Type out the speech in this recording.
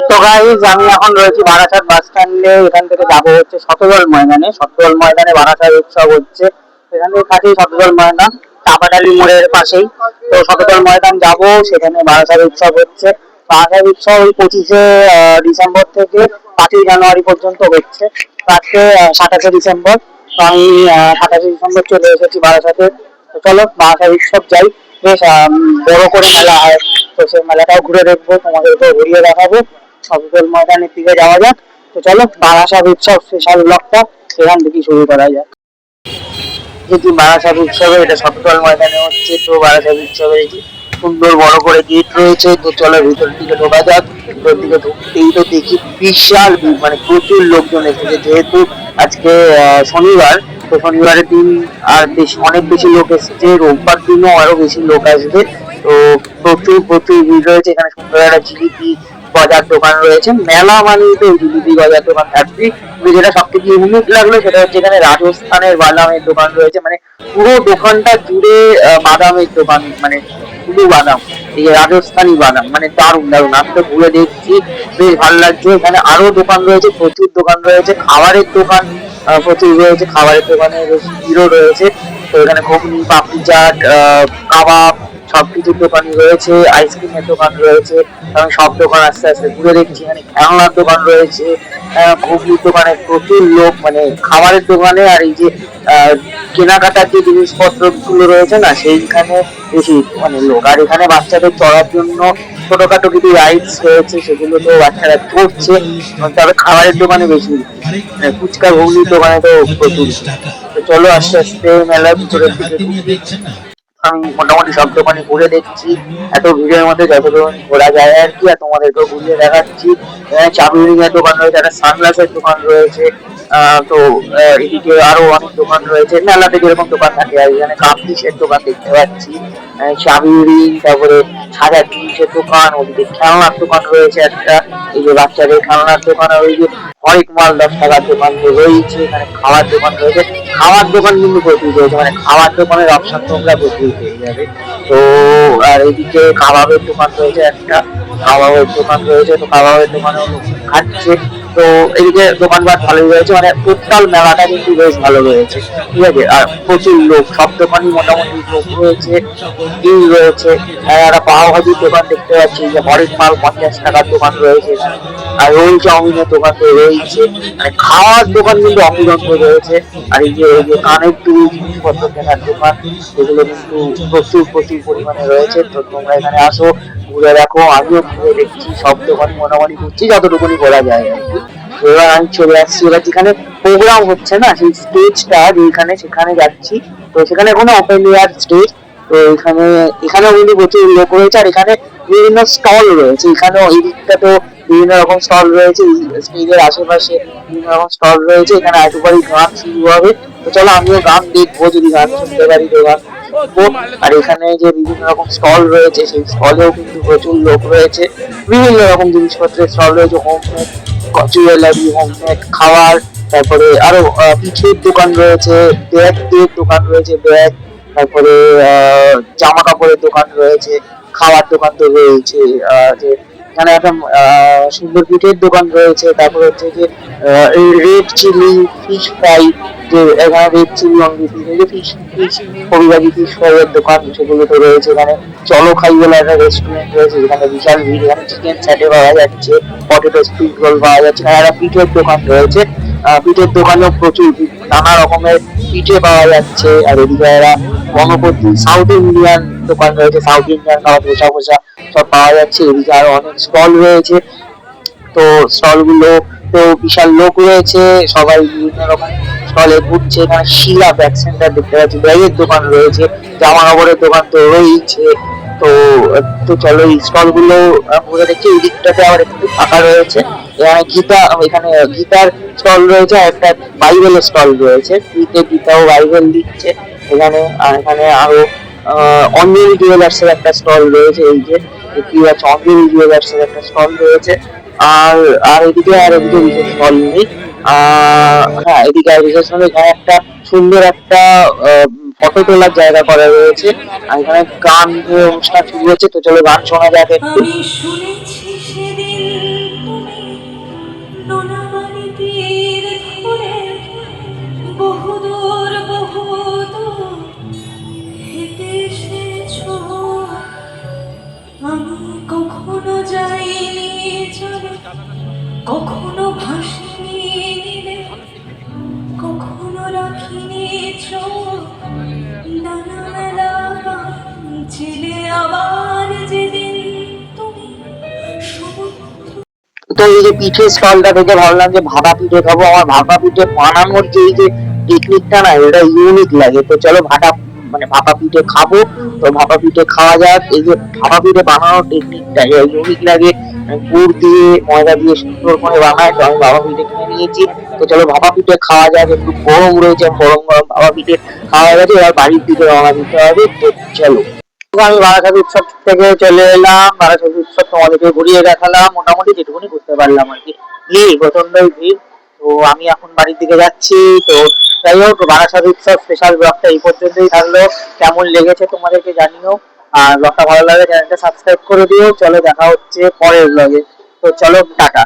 তো গাইজ আমি এখন রয়েছি বারাসাত বাস স্ট্যান্ডে। এখান থেকে যাবো হচ্ছে শতদল ময়দানে। শতদল ময়দানে বারাসাত উৎসব হচ্ছে, এখান থেকে কাছেই শতদল ময়দান, চাপাডালি মোড়ের পাশেই। তো শতদল ময়দান যাব, সেখানে বারাসাত উৎসব হচ্ছে। বারাসাত উৎসব ওই 25শে ডিসেম্বর থেকে 5ই জানুয়ারি পর্যন্ত হচ্ছে। তো আজকে 27শে ডিসেম্বর। তো আমি 27শে ডিসেম্বর চলে এসেছি বারাসাতে। তো চলো বারাসাত উৎসব যাই। বেশ বড় করে মেলা হয়, তো সেই মেলাটাও ঘুরে দেখবো, তোমাদেরকেও ঘুরিয়ে দেখাবো। শতদল ময়দানের দিকে যাওয়া যাক। তো চলো বারাসাত উৎসব স্পেশাল ব্লগটা এখান থেকে শুরু করা যাক। যেটি বারাসাত উৎসবে, এটা শতদল ময়দানে হচ্ছে। তো বারাসাত উৎসবে এই যে সুন্দর বড় করে গেট রয়েছে। তো চলো ভিতরের দিকে ঢোকা যাক। ভিতরের দিকে ঢুকতেই তো দেখি বিশাল ভিড়, মানে প্রচুর লোকজন এসেছে। যেহেতু আজকে শনিবার, তো শনিবারের দিন আর বেশি, অনেক বেশি লোক এসেছে। রোববার দিনও আরো বেশি লোক আসবে। তো প্রচুর প্রচুর ভিড় রয়েছে। এখানে সুন্দর একটা জিলিপি গজার দোকান রয়েছে। মেলা মানেই তো জিলিপি গজার দোকান থাকবে। যেটা সব থেকে ইউনিক লাগলো সেটা হচ্ছে এখানে রাজস্থানের বাদামের দোকান রয়েছে। মানে পুরো দোকানটা জুড়ে বাদামের দোকান, মানে শুধু বাদাম, এই রাজস্থানী বাদাম, মানে দারুণ দারুণ। আমি তো ঘুরে দেখছি, বেশ ভালো লাগছে। এখানে আরো দোকান রয়েছে, প্রচুর দোকান রয়েছে। খাবারের দোকান প্রচুর রয়েছে, খাবারের দোকানে বেশ ভিড়ও রয়েছে। তো এখানে ঘুগনি, পাপড়ি চাট, কাবাব, সবকিছুর দোকানই রয়েছে। আইসক্রিমের দোকান রয়েছে। আমি সব দোকান আস্তে আস্তে ঘুরে দেখছি। এখানে খেলনার দোকান রয়েছে, ঘুগনির দোকানে প্রচুর লোক, মানে খাবারের দোকানে আর এই যে কেনাকাটার যে জিনিসপত্র গুলো রয়েছে না, সেইখানে বেশি মানে লোক। আর এখানে বাচ্চাদের চড়ার জন্য ছোটখাটো কিছু রাইডস রয়েছে, সেগুলো তো বাচ্চারা চড়ছে। তবে খাবারের দোকানে বেশি, ফুচকা ঘুগনির দোকানে তো প্রচুর। তো চলো আস্তে আস্তে মেলার ভিতরের দিকে ঢুকি। আমি মোটামুটি সব দোকানে ঘুরে দেখছি, এত ভিড়ের মধ্যে যতদূর ঘোরা যায় আর কি। আর তোমাদেরকেও ঘুরিয়ে দেখাচ্ছি। চাবি রিং এর দোকান রয়েছে, একটা সানগ্লাসের দোকান রয়েছে। তো এদিকে আরো অনেক দোকান রয়েছে, মেলাতে যেরকম দোকান থাকে। আর এখানে কাপ ডিশের দোকান দেখতে পাচ্ছি, চাবি রিং, তারপরে সাজার জিনিসের দোকান। ওদিকে খেলনার দোকান রয়েছে একটা, এই যে বাচ্চাদের খেলনার দোকান। আর ওই যে হরেক মাল 10 টাকার দোকান তো রয়েছে। এখানে খাওয়ার দোকান রয়েছে, খাওয়ার দোকান কিন্তু প্রচুর রয়েছে, মানে খাওয়ার দোকানের অপশন তোমরা প্রচুর পেয়ে যাবে। তো আর এদিকে কাবাবের দোকান রয়েছে একটা, কাবাবের দোকান রয়েছে। তো কাবাবের দোকানেও লোক খাচ্ছে। তো এদিকে দোকানপাট ভালোই রয়েছে, মানে টোটাল মেলাটা কিন্তু বেশ ভালো রয়েছে, ঠিক আছে। আর প্রচুর লোক, সব দোকানই মোটামুটি লোক রয়েছে, ভিড় রয়েছে। একটা পাও ভাজির দোকান দেখতে পাচ্ছি, যে হরেক মাল 50 টাকার দোকান রয়েছে এখানে। আর রোল চাউমিনের দোকান তো রয়েছে, মানে খাওয়ার দোকান কিন্তু অফুরন্ত রয়েছে। আর এই যে কানের দুল, জিনিসপত্র কেনার দোকান, এগুলো কিন্তু প্রচুর প্রচুর পরিমাণে রয়েছে। তো তোমরা এখানে আসো, ঘুরে দেখো। আমিও ঘুরে দেখছি, সব দোকানই মোটামুটি ঘুরছি যতটুকুনি ঘোরা যায় আর কি। তো এবার আমি চলে আসছি, এবার যেখানে প্রোগ্রাম হচ্ছে না, সেই স্টেজটা যেখানে, সেখানে যাচ্ছি। তো সেখানে কোনো ওপেন এয়ার স্টেজ। তো এখানেও কিন্তু প্রচুর লোক রয়েছে। আর এখানে বিভিন্ন স্টল রয়েছে, এখানেও এই দিকটা তো বিভিন্ন রকম স্টল রয়েছে। স্টেজের আশেপাশে বিভিন্ন রকম স্টল রয়েছে। এখানে একেবারেই গান শুরু হবে। তো চলো আমিও গান দেখবো, যদি গান শুনতে পারি তো গান শুনবো। আর এখানে যে বিভিন্ন রকম স্টল রয়েছে, সেই স্টলেও কিন্তু প্রচুর লোক রয়েছে। বিভিন্ন রকম জিনিসপত্রের স্টল রয়েছে, হোমমেড জুয়েলারি, হোমমেড খাবার, তারপরে আরো পিঠের দোকান রয়েছে, ব্যাগের দোকান রয়েছে, ব্যাগ, তারপরে জামা কাপড়ের দোকান রয়েছে, খাওয়ার দোকান তো রয়েছে। যে এখানে একটা সুন্দর পিঠের দোকান রয়েছে। তারপরে হচ্ছে যে রেড চিলি ফিশ ফ্রাই, যে এখানে red chili only fish, fish পরিবাজি ফিশ ফ্রাইয়ের দোকান, সেগুলো তো রয়েছে। এখানে চলো খাই বলে একটা রেস্টুরেন্ট রয়েছে, যেখানে বিশাল ভিড়। এখানে চিকেন স্যাটে পাওয়া যাচ্ছে, পটেটো স্প্রিং রোল পাওয়া যাচ্ছে। এখানে একটা পিঠের দোকান রয়েছে, পিঠের দোকানেও প্রচুর নানা রকমের পিঠে পাওয়া যাচ্ছে। আর এদিকে এরা গণপতি সাউথ ইন্ডিয়ান দোকান রয়েছে, সাউথ ইন্ডিয়ান খাবার ধোসা ফোসা সব পাওয়া যাচ্ছে। এদিকে আরো অনেক স্টল রয়েছে। তো স্টল গুলো তো বিশাল লোক রয়েছে, সবাই বিভিন্ন রকম স্টলে ঘুরছে। এখানে শিলা ব্যাগ সেন্টার দেখতে পাচ্ছি, ব্যাগের দোকান রয়েছে, জামা কাপড়ের দোকান তো রয়েছে। তো তো চলো এই স্টল গুলো ঘুরে দেখছি। এই দিকটাতে আবার একটু ফাঁকা রয়েছে। এখানে গীতার স্টল রয়েছে, আর একটা বাইবেলের স্টল রয়েছে, ফ্রিতে গীতা ও বাইবেল দিচ্ছে এখানে। আর এখানে আরো অঞ্জলি জুয়েলার্স এর একটা স্টল রয়েছে, এই যে দেখতে পাচ্ছি অঞ্জলি জুয়েলার্স এর একটা স্টল রয়েছে। আর আর এদিকে বিশেষ স্টল নেই। হ্যাঁ, এদিকে আর বিশেষ করে এখানে একটা সুন্দর একটা ফটো তোলার জায়গা করা রয়েছে। আর এখানে অনুষ্ঠান শুরু হচ্ছে। তো চলো গান শোনা যাক একটু। আমি শুনেছি সেদিন বহুদূর বহুদূর হেঁটে এসেছো, আমি কখনো যাইনি চলে, কখনো ভাসিনি নীলে, কখনো রাখিনি চোখ ডানা মেলা ছিলে আবার যেদিন তুমি সমুদ্র। তো এই যে পিঠে স্টলটা থেকে ভাবলাম যে ভাপা পিঠে খাবো। আমার ভাপা পিঠে বানানোর যে এই যে টেকনিকটা না, এটা ইউনিক লাগে। তো চলো ভাপা পিঠে খাবো। তো ভাপা পিঠে খাওয়া যাক। এই যে ভাপা পিঠে বানানোর টেকনিকটা ইউনিক লাগে, গুড় দিয়ে ময়দা দিয়ে সুন্দর করে বানায়। তো আমি ভাপা পিঠে কিনে নিয়েছি। তো চলো ভাপা পিঠে খাওয়া যাক। একটু গরম রয়েছে, গরম গরম ভাপা পিঠে খাওয়া গেছে, এবার বাড়ির দিকে রওনা দিতে হবে। তো চলো। তো আমি বারাসাত উৎসব থেকে চলে এলাম। বারাসাত উৎসব তোমাদেরকে ঘুরিয়ে দেখালাম, মোটামুটি যেটুকুনি করতে পারলাম আর কি। ভিড়, প্রচন্ডই ভিড়। তো আমি এখন বাড়ির দিকে যাচ্ছি। তো যাই হোক, বারাসাত উৎসব স্পেশাল ব্লগটা এই পর্যন্তই থাকলো। কেমন লেগেছে তোমাদেরকে জানিও। আর ব্লগটা ভালো লাগলে চ্যানেলটা সাবস্ক্রাইব করে দিও। চলো দেখা হচ্ছে পরের ব্লগে। তো চলো, টাটা।